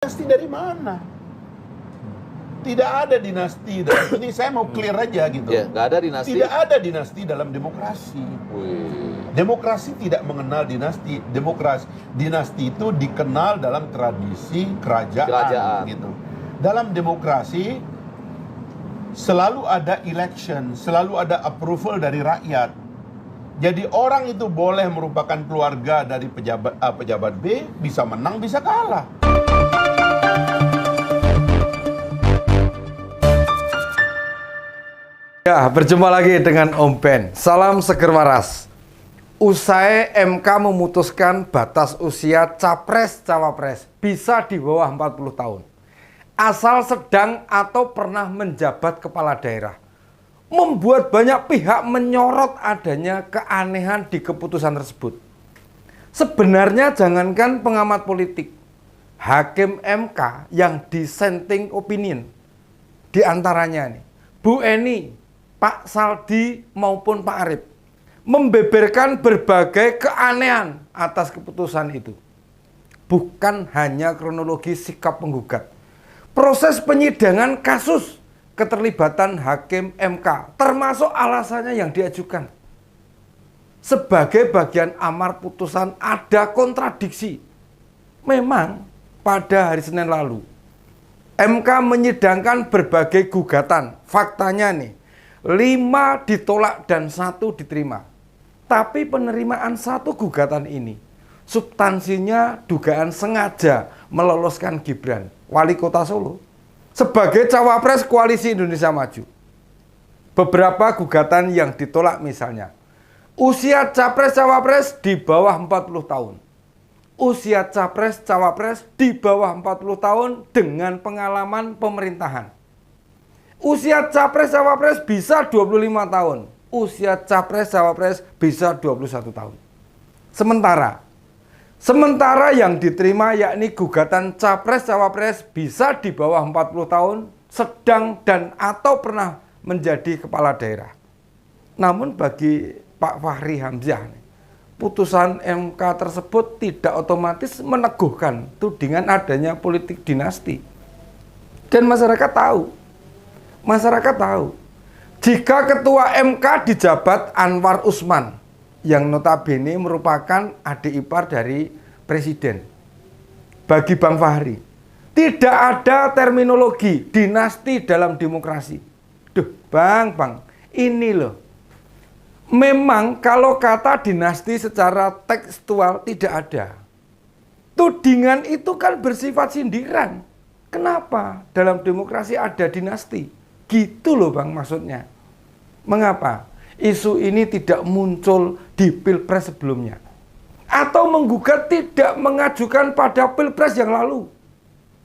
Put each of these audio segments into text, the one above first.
Dinasti dari mana? Tidak ada dinasti. Ini saya mau clear aja gitu. Ya, nggak ada dinasti. Tidak ada dinasti dalam demokrasi. Wih. Demokrasi tidak mengenal dinasti. Dinasti itu dikenal dalam tradisi kerajaan. Gitu. Dalam demokrasi selalu ada election, selalu ada approval dari rakyat. Jadi orang itu boleh merupakan keluarga dari pejabat A, pejabat B, bisa menang, bisa kalah. Ya, berjumpa lagi dengan Om Ben. Salam seger waras. Usai MK memutuskan batas usia capres-cawapres bisa di bawah 40 tahun. Asal sedang atau pernah menjabat kepala daerah. Membuat banyak pihak menyorot adanya keanehan di keputusan tersebut. Sebenarnya jangankan pengamat politik, hakim MK yang dissenting opinion, diantaranya nih, Bu Eni, Pak Saldi maupun Pak Arief, membeberkan berbagai keanehan atas keputusan itu. Bukan hanya kronologi sikap penggugat, proses penyidangan kasus keterlibatan hakim MK, termasuk alasannya yang diajukan. Sebagai bagian amar putusan ada kontradiksi. Memang pada hari Senin lalu, MK menyidangkan berbagai gugatan. Faktanya nih, 5 ditolak dan 1 diterima. Tapi penerimaan 1 gugatan ini, substansinya dugaan sengaja meloloskan Gibran, wali kota Solo, sebagai cawapres Koalisi Indonesia Maju. Beberapa gugatan yang ditolak misalnya, usia capres-cawapres di bawah 40 tahun. Usia capres-cawapres di bawah 40 tahun dengan pengalaman pemerintahan. Usia capres-cawapres bisa 25 tahun. Usia capres-cawapres bisa 21 tahun. Sementara yang diterima yakni gugatan capres-cawapres bisa di bawah 40 tahun, sedang dan atau pernah menjadi kepala daerah. Namun bagi Pak Fahri Hamzah, putusan MK tersebut tidak otomatis meneguhkan tudingan adanya politik dinasti. Dan masyarakat tahu, jika ketua MK dijabat Anwar Usman, yang notabene merupakan adik ipar dari presiden. Bagi Bang Fahri, tidak ada terminologi dinasti dalam demokrasi. Duh, Bang, ini loh. Memang kalau kata dinasti secara tekstual tidak ada. Tudingan itu kan bersifat sindiran. Kenapa dalam demokrasi ada dinasti? Gitu loh Bang maksudnya. Mengapa isu ini tidak muncul di Pilpres sebelumnya? Atau menggugat tidak mengajukan pada Pilpres yang lalu?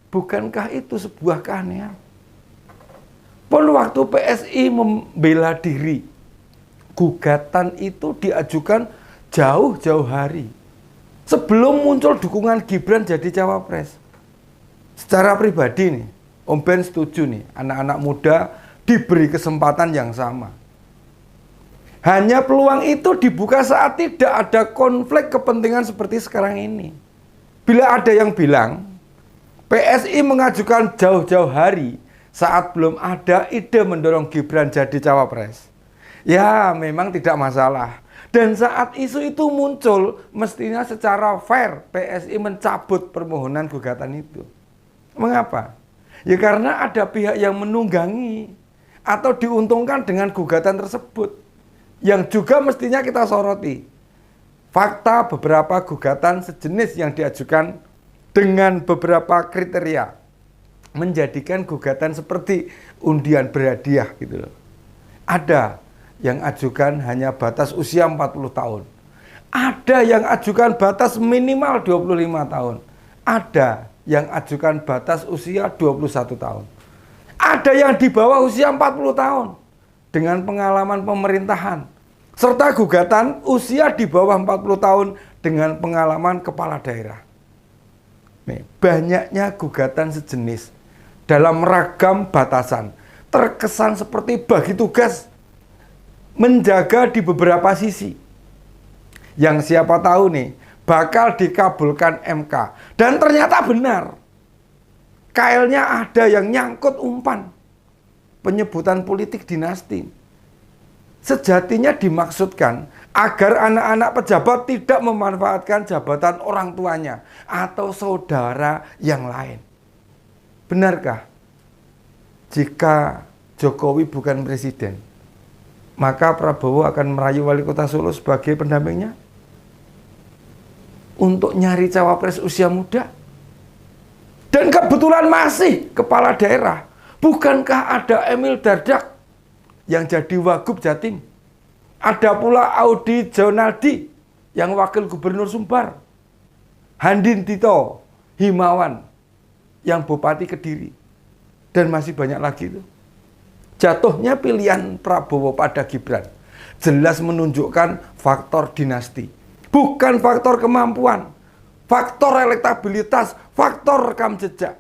Bukankah itu sebuah keanehan? Pun waktu PSI membela diri, gugatan itu diajukan jauh-jauh hari sebelum muncul dukungan Gibran jadi cawapres. Secara pribadi nih, Om Ben setuju nih, anak-anak muda diberi kesempatan yang sama. Hanya peluang itu dibuka saat tidak ada konflik kepentingan seperti sekarang ini. Bila ada yang bilang, PSI mengajukan jauh-jauh hari saat belum ada ide mendorong Gibran jadi cawapres. Ya, memang tidak masalah. Dan saat isu itu muncul, mestinya secara fair PSI mencabut permohonan gugatan itu. Mengapa? Ya karena ada pihak yang menunggangi atau diuntungkan dengan gugatan tersebut. Yang juga mestinya kita soroti. Fakta beberapa gugatan sejenis yang diajukan dengan beberapa kriteria menjadikan gugatan seperti undian berhadiah gitu loh. Ada yang ajukan hanya batas usia 40 tahun. Ada yang ajukan batas minimal 25 tahun. Ada yang ajukan batas usia 21 tahun. Ada yang di bawah usia 40 tahun dengan pengalaman pemerintahan. Serta gugatan usia di bawah 40 tahun dengan pengalaman kepala daerah. Nih, banyaknya gugatan sejenis dalam ragam batasan terkesan seperti bagi tugas menjaga di beberapa sisi. Yang siapa tahu nih bakal dikabulkan MK. Dan ternyata benar. kailnya ada yang nyangkut umpan. Penyebutan politik dinasti. Sejatinya dimaksudkan agar anak-anak pejabat tidak memanfaatkan jabatan orang tuanya atau saudara yang lain. Benarkah? Jika Jokowi bukan presiden, maka Prabowo akan merayu wali kota Solo sebagai pendampingnya? Untuk nyari cawapres usia muda? Dan kebetulan masih kepala daerah. Bukankah ada Emil Dardak yang jadi Wagub Jatim? Ada pula Audi Jonaldi yang wakil gubernur Sumbar. Handin Tito Himawan yang Bupati Kediri. Dan masih banyak lagi itu. Jatuhnya pilihan Prabowo pada Gibran jelas menunjukkan faktor dinasti. Bukan faktor kemampuan, faktor elektabilitas, faktor rekam jejak,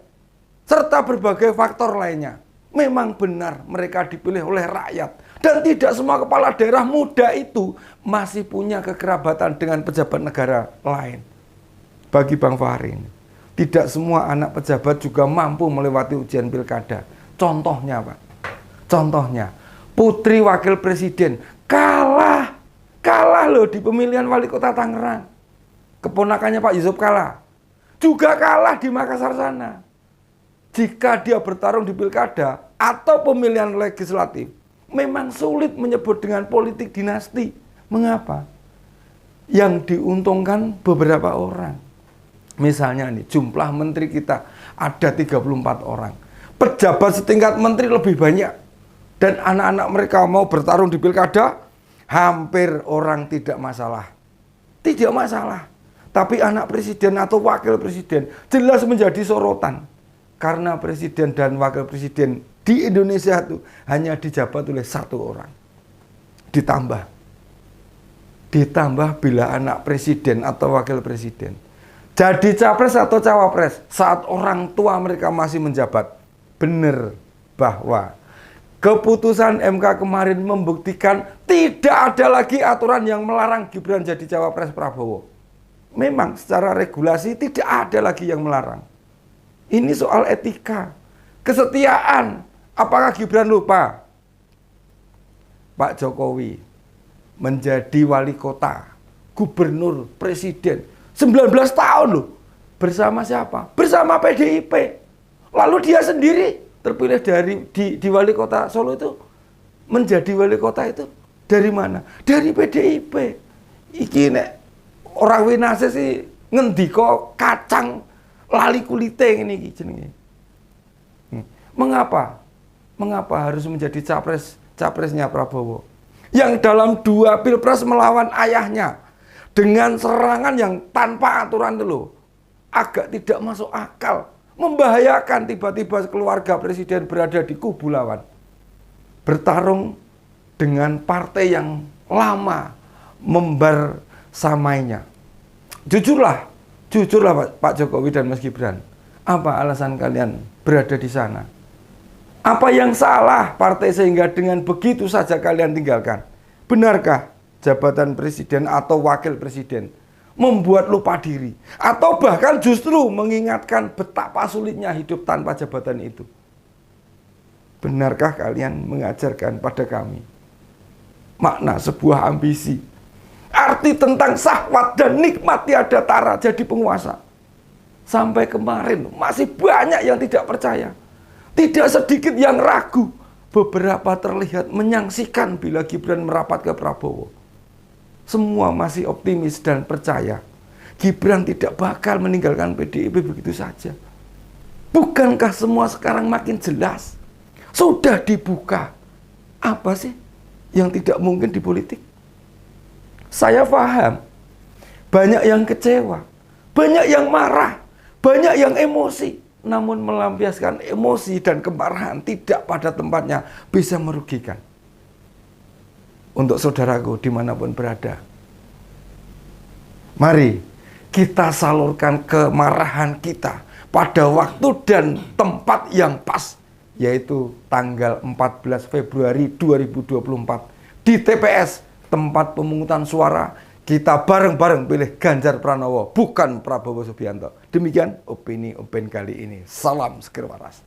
serta berbagai faktor lainnya. Memang benar mereka dipilih oleh rakyat. Dan tidak semua kepala daerah muda itu masih punya kekerabatan dengan pejabat negara lain. Bagi Bang Fahri, tidak semua anak pejabat juga mampu melewati ujian pilkada. Contohnya Pak, contohnya putri wakil presiden kalah loh di pemilihan wali kota Tangerang. Keponakannya Pak Yusuf Kala juga kalah di Makassar sana. Jika dia bertarung di pilkada atau pemilihan legislatif, memang sulit menyebut dengan politik dinasti. Mengapa? Yang diuntungkan beberapa orang. Misalnya nih, jumlah menteri kita ada 34 orang. Pejabat setingkat menteri lebih banyak. Dan anak-anak mereka mau bertarung di pilkada, hampir orang tidak masalah. Tidak masalah. Tapi anak presiden atau wakil presiden jelas menjadi sorotan. Karena presiden dan wakil presiden di Indonesia itu hanya dijabat oleh satu orang. Ditambah bila anak presiden atau wakil presiden jadi capres atau cawapres saat orang tua mereka masih menjabat. Benar bahwa keputusan MK kemarin membuktikan tidak ada lagi aturan yang melarang Gibran jadi cawapres Prabowo. Memang secara regulasi tidak ada lagi yang melarang. Ini soal etika, kesetiaan. Apakah Gibran lupa? Pak Jokowi menjadi wali kota, gubernur, presiden 19 tahun loh. Bersama siapa? Bersama PDIP. Lalu dia sendiri terpilih di wali kota Solo itu, menjadi wali kota itu dari mana? Dari PDIP. Iki nek orang winase sih ngendika kacang lali kulite ngene iki jenenge. Mengapa harus menjadi capresnya Prabowo? Yang dalam 2 pilpres melawan ayahnya dengan serangan yang tanpa aturan itu agak tidak masuk akal, membahayakan. Tiba-tiba keluarga presiden berada di kubu lawan, bertarung dengan partai yang lama membersamainya. Jujurlah Pak Jokowi dan Mas Gibran, apa alasan kalian berada di sana? Apa yang salah partai sehingga dengan begitu saja kalian tinggalkan? Benarkah jabatan presiden atau wakil presiden membuat lupa diri? Atau bahkan justru mengingatkan betapa sulitnya hidup tanpa jabatan itu? Benarkah kalian mengajarkan pada kami makna sebuah ambisi? Arti tentang syahwat dan nikmat tiada tara jadi penguasa. Sampai kemarin masih banyak yang tidak percaya. Tidak sedikit yang ragu. Beberapa terlihat menyaksikan bila Gibran merapat ke Prabowo. Semua masih optimis dan percaya Gibran tidak bakal meninggalkan PDIP begitu saja. Bukankah semua sekarang makin jelas? Sudah dibuka. Apa sih yang tidak mungkin di politik? Saya paham. Banyak yang kecewa. Banyak yang marah. Banyak yang emosi. Namun melampiaskan emosi dan kemarahan tidak pada tempatnya bisa merugikan. Untuk saudaraku dimanapun berada, mari kita salurkan kemarahan kita pada waktu dan tempat yang pas, yaitu tanggal 14 Februari 2024 di TPS, tempat pemungutan suara Kita bareng-bareng pilih Ganjar Pranowo, bukan Prabowo Subianto. Demikian opini kali ini. Salam Sekir Waras.